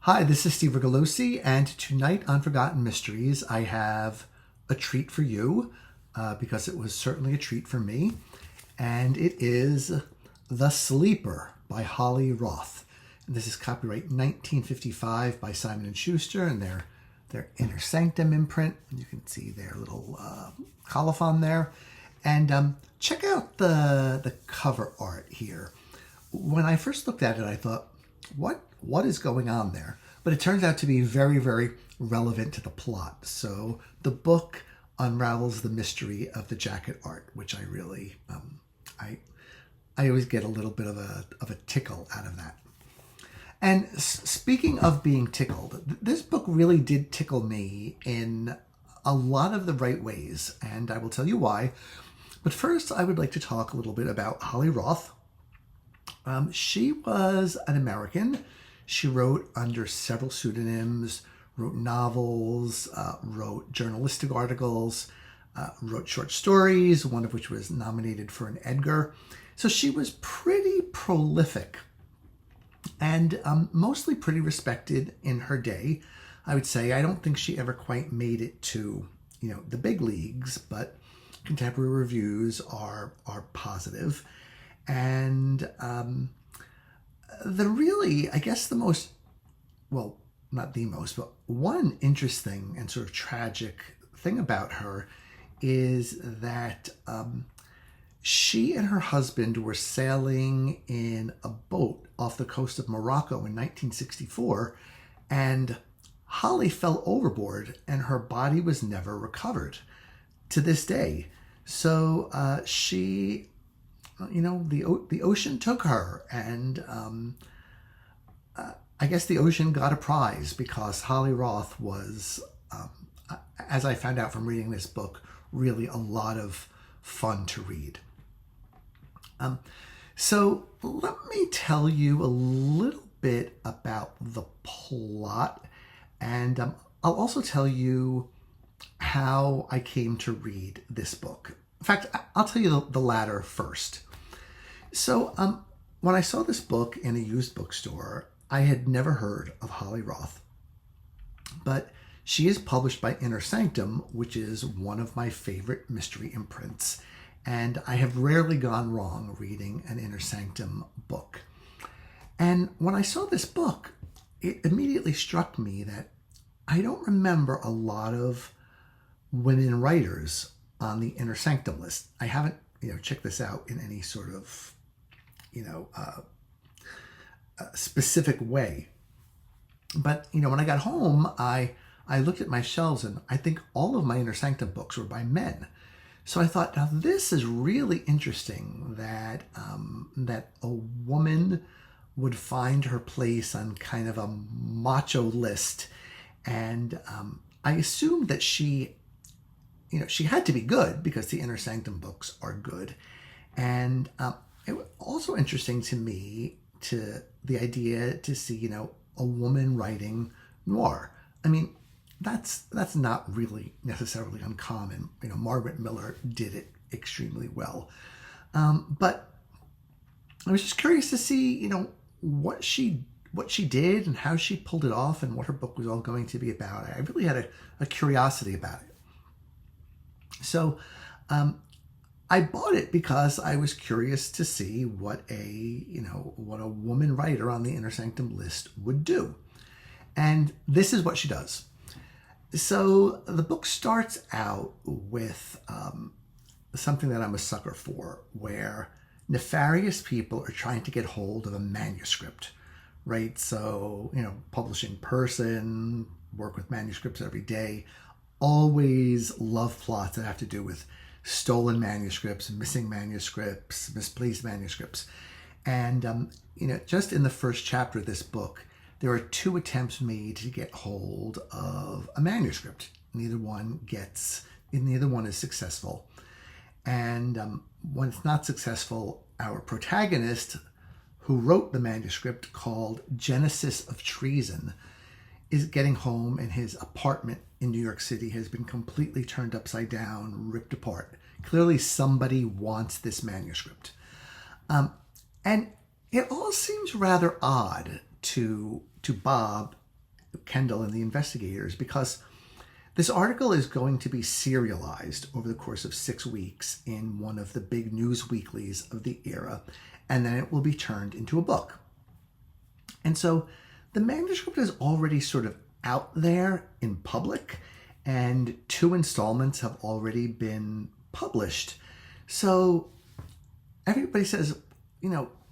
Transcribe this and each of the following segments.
Hi, this is Steve Rigolosi, and tonight on Forgotten Mysteries, I have a treat for you, because it was certainly a treat for me, and it is The Sleeper by Holly Roth. And this is copyright 1955 by Simon & Schuster, and their Inner Sanctum imprint. And you can see their little colophon there. And check out the cover art here. When I first looked at it, I thought, what is going on there? But it turns out to be very, very relevant to the plot. So the book unravels the mystery of the jacket art, which I really, I always get a little bit of a tickle out of that. And speaking of being tickled, this book really did tickle me in a lot of the right ways, and I will tell you why. But first, I would like to talk a little bit about Holly Roth. She was an American. She wrote under several pseudonyms, wrote novels, wrote journalistic articles, wrote short stories, one of which was nominated for an Edgar. So she was pretty prolific and mostly pretty respected in her day. I would say I don't think she ever quite made it to, the big leagues, but contemporary reviews are positive. And not the most, but one interesting and sort of tragic thing about her is that she and her husband were sailing in a boat off the coast of Morocco in 1964, and Holly fell overboard and her body was never recovered to this day. So she, the ocean took her, and I guess the ocean got a prize because Holly Roth was, as I found out from reading this book, really a lot of fun to read. So let me tell you a little bit about the plot, and I'll also tell you how I came to read this book. In fact, I'll tell you the latter first. So when I saw this book in a used bookstore, I had never heard of Holly Roth, but she is published by Inner Sanctum, which is one of my favorite mystery imprints, and I have rarely gone wrong reading an Inner Sanctum book. And when I saw this book, it immediately struck me that I don't remember a lot of women writers on the Inner Sanctum list. I haven't, checked this out in any sort of, specific way. But, when I got home, I looked at my shelves, and I think all of my Inner Sanctum books were by men. So I thought, now this is really interesting that that a woman would find her place on kind of a macho list. And I assumed that she had to be good because the Inner Sanctum books are good. And it was also interesting to me to the idea to see, a woman writing noir. I mean, that's not really necessarily uncommon. Margaret Miller did it extremely well. But I was just curious to see, what she did and how she pulled it off and what her book was all going to be about. I really had a curiosity about it. So I bought it because I was curious to see what a woman writer on the Inner Sanctum list would do. And this is what she does. So the book starts out with something that I'm a sucker for, where nefarious people are trying to get hold of a manuscript, right? So, publishing person, work with manuscripts every day, always love plots that have to do with stolen manuscripts, missing manuscripts, misplaced manuscripts. And, just in the first chapter of this book, there are 2 attempts made to get hold of a manuscript. Neither one is successful. And when it's not successful, our protagonist, who wrote the manuscript called Genesis of Treason, is getting home, and his apartment in New York City has been completely turned upside down, ripped apart. Clearly somebody wants this manuscript. And it all seems rather odd to Bob Kendall and the investigators, because this article is going to be serialized over the course of 6 weeks in one of the big news weeklies of the era, and then it will be turned into a book. And so the manuscript is already sort of out there in public, and 2 installments have already been published. So everybody says,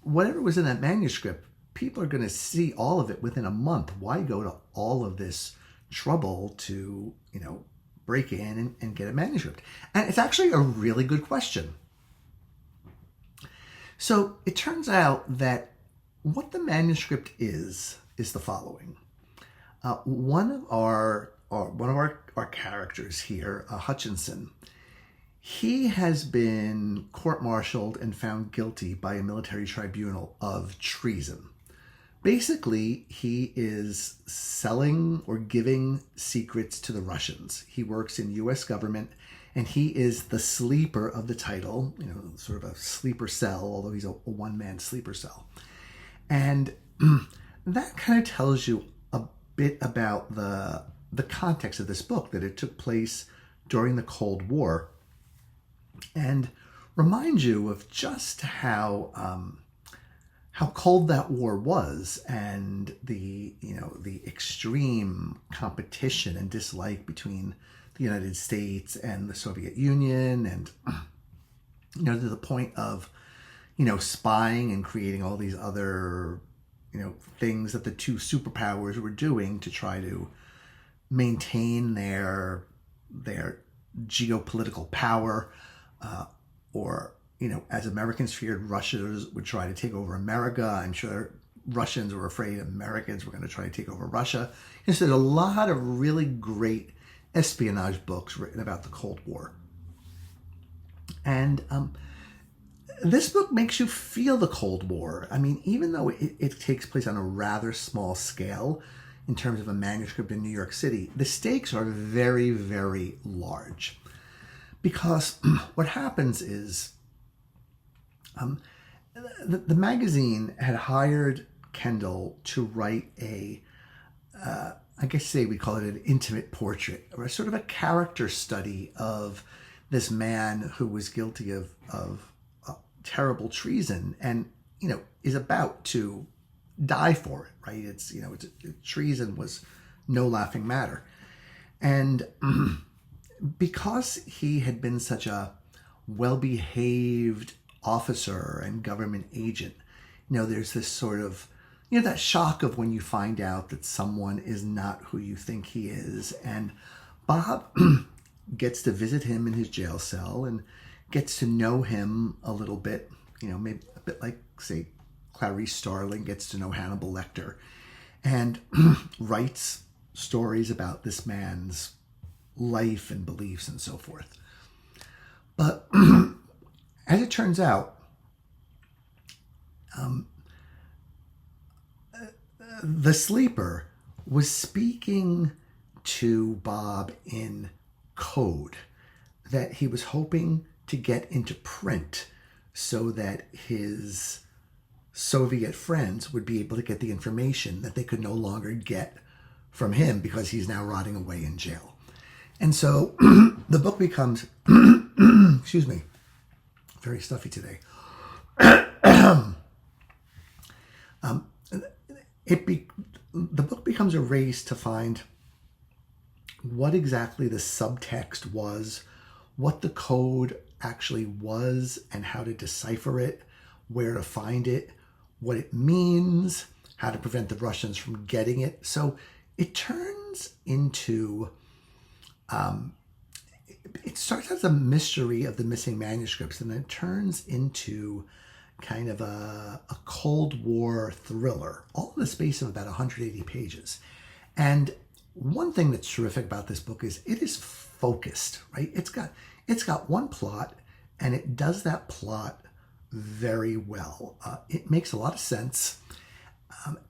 whatever was in that manuscript, people are going to see all of it within a month. Why go to all of this trouble to, break in and get a manuscript? And it's actually a really good question. So it turns out that what the manuscript is the following. One of our characters here, Hutchinson, he has been court-martialed and found guilty by a military tribunal of treason. Basically, he is selling or giving secrets to the Russians. He works in U.S. government, and he is the sleeper of the title, sort of a sleeper cell, although he's a one-man sleeper cell. And that kind of tells you a bit about the context of this book, that it took place during the Cold War, and reminds you of just how cold that war was, and the extreme competition and dislike between the United States and the Soviet Union, and to the point of spying and creating all these other things that the 2 superpowers were doing to try to maintain their geopolitical power, or as Americans feared Russians would try to take over America. I'm sure Russians were afraid Americans were going to try to take over Russia. So there's a lot of really great espionage books written about the Cold War. And this book makes you feel the Cold War. I mean, even though it takes place on a rather small scale in terms of a manuscript in New York City, the stakes are very, very large. Because what happens is the magazine had hired Kendall to write I guess we call it an intimate portrait, or sort of a character study of this man who was guilty of terrible treason, and is about to die for it, right? Treason was no laughing matter. And because he had been such a well-behaved officer and government agent, there's this sort of, that shock of when you find out that someone is not who you think he is. And Bob gets to visit him in his jail cell and gets to know him a little bit, maybe a bit like, say, Clarice Starling gets to know Hannibal Lecter, and writes stories about this man's life and beliefs and so forth. But as it turns out, the sleeper was speaking to Bob in code that he was hoping to get into print so that his Soviet friends would be able to get the information that they could no longer get from him because he's now rotting away in jail. And so the book becomes, excuse me, very stuffy today. The book becomes a race to find what exactly the subtext was, what the code actually was, and how to decipher it, where to find it, what it means, how to prevent the Russians from getting it. So it turns into, it starts as a mystery of the missing manuscripts, and then it turns into kind of a Cold War thriller, all in the space of about 180 pages. And one thing that's terrific about this book is it is focused, right? It's got one plot, and it does that plot very well. It makes a lot of sense.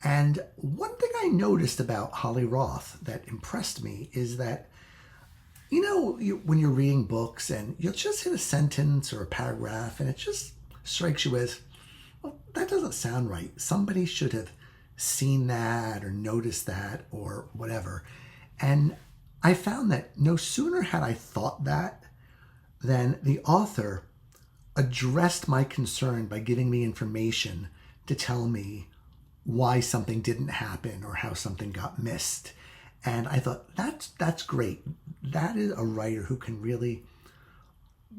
And one thing I noticed about Holly Roth that impressed me is that, when you're reading books and you'll just hit a sentence or a paragraph and it just strikes you as, well, that doesn't sound right. Somebody should have seen that or noticed that or whatever. And I found that no sooner had I thought that than the author addressed my concern by giving me information to tell me why something didn't happen or how something got missed. And I thought, that's great. That is a writer who can really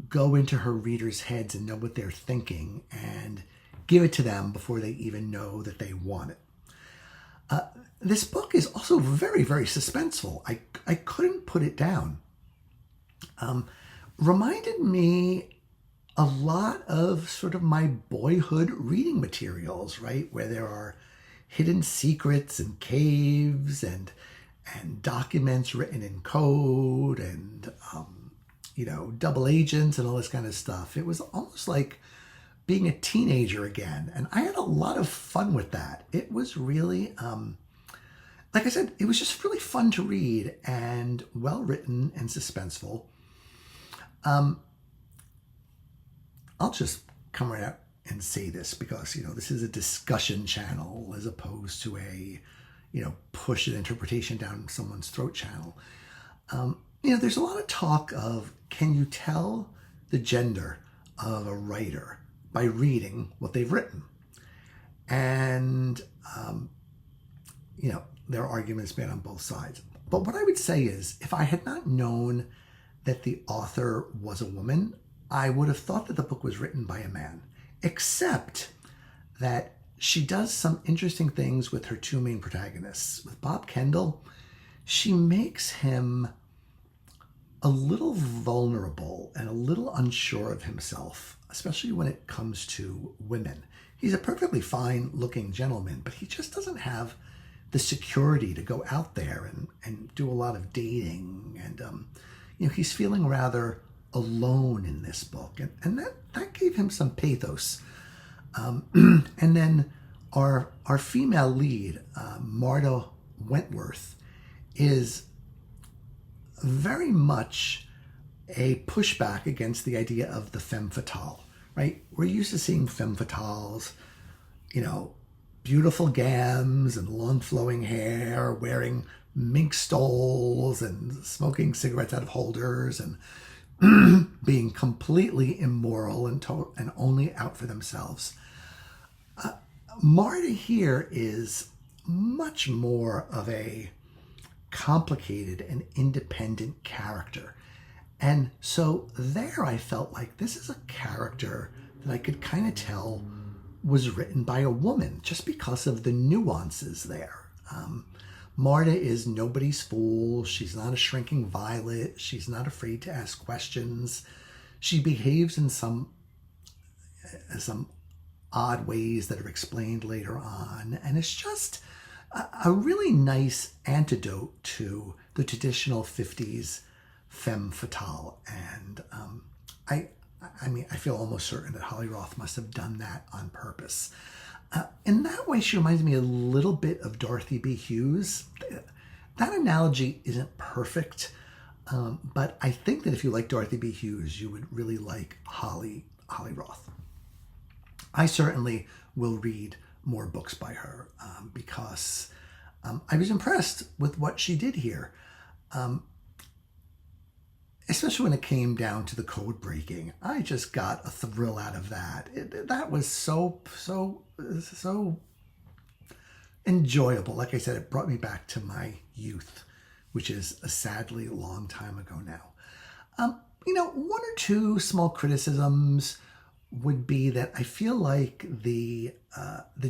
go into her readers' heads and know what they're thinking and give it to them before they even know that they want it. This book is also very, very suspenseful. I couldn't put it down. Reminded me a lot of sort of my boyhood reading materials, right? Where there are hidden secrets and caves and documents written in code and, double agents and all this kind of stuff. It was almost like being a teenager again. And I had a lot of fun with that. It was really, like I said, it was just really fun to read and well written and suspenseful. I'll just come right out and say this because, this is a discussion channel as opposed to a, push an interpretation down someone's throat channel. There's a lot of talk of, can you tell the gender of a writer by reading what they've written? And, there are arguments made on both sides. But what I would say is, if I had not known that the author was a woman, I would have thought that the book was written by a man, except that she does some interesting things with her two main protagonists. With Bob Kendall, she makes him a little vulnerable and a little unsure of himself, especially when it comes to women. He's a perfectly fine looking gentleman, but he just doesn't have the security to go out there and do a lot of dating. And, he's feeling rather alone in this book. And that gave him some pathos. And then our female lead, Marta Wentworth, is very much a pushback against the idea of the femme fatale, right? We're used to seeing femme fatales, beautiful gams and long flowing hair, wearing mink stoles and smoking cigarettes out of holders and being completely immoral and only out for themselves. Marta here is much more of a complicated and independent character. And so there I felt like this is a character that I could kind of tell was written by a woman just because of the nuances there. Marta is nobody's fool. She's not a shrinking violet. She's not afraid to ask questions. She behaves in some odd ways that are explained later on. And it's just a really nice antidote to the traditional 50s femme fatale. And I feel almost certain that Holly Roth must have done that on purpose. In that way, she reminds me a little bit of Dorothy B. Hughes. That analogy isn't perfect, but I think that if you like Dorothy B. Hughes, you would really like Holly Roth. I certainly will read more books by her because I was impressed with what she did here. Especially when it came down to the code breaking. I just got a thrill out of that. That was so enjoyable. Like I said, it brought me back to my youth, which is a sadly long time ago now. One or two small criticisms would be that I feel like the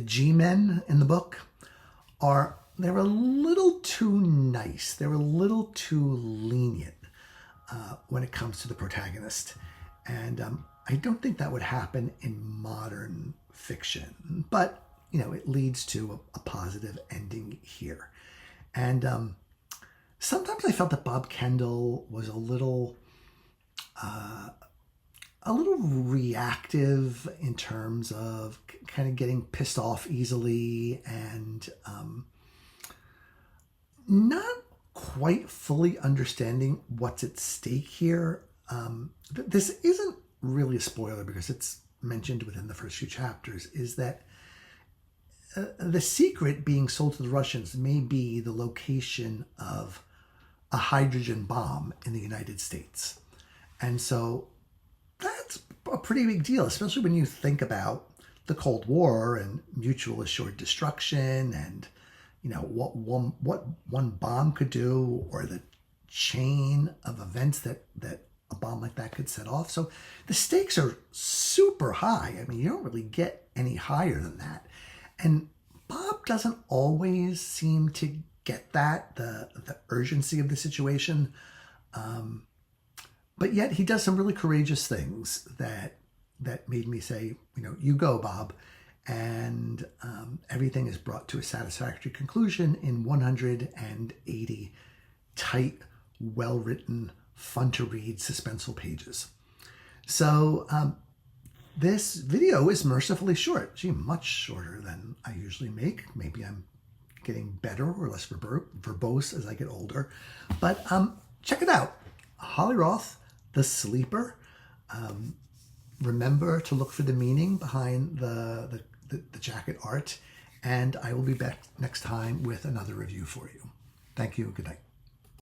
G-men in the book they're a little too nice. They're a little too lenient. When it comes to the protagonist. And I don't think that would happen in modern fiction, but, it leads to a positive ending here. And sometimes I felt that Bob Kendall was a little reactive in terms of kind of getting pissed off easily and not quite fully understanding what's at stake here. This isn't really a spoiler because it's mentioned within the first few chapters, is that the secret being sold to the Russians may be the location of a hydrogen bomb in the United States. And so that's a pretty big deal, especially when you think about the Cold War and mutual assured destruction and, what one bomb could do, or the chain of events that a bomb like that could set off. So the stakes are super high. I mean, you don't really get any higher than that. And Bob doesn't always seem to get that, the urgency of the situation. But yet he does some really courageous things that made me say, you go, Bob. And everything is brought to a satisfactory conclusion in 180 tight, well-written, fun-to-read, suspenseful pages. So this video is mercifully short. Gee, much shorter than I usually make. Maybe I'm getting better or less verbose as I get older. But check it out. Holly Roth, The Sleeper. Remember to look for the meaning behind the jacket art. And I will be back next time with another review for you. Thank you. Good night.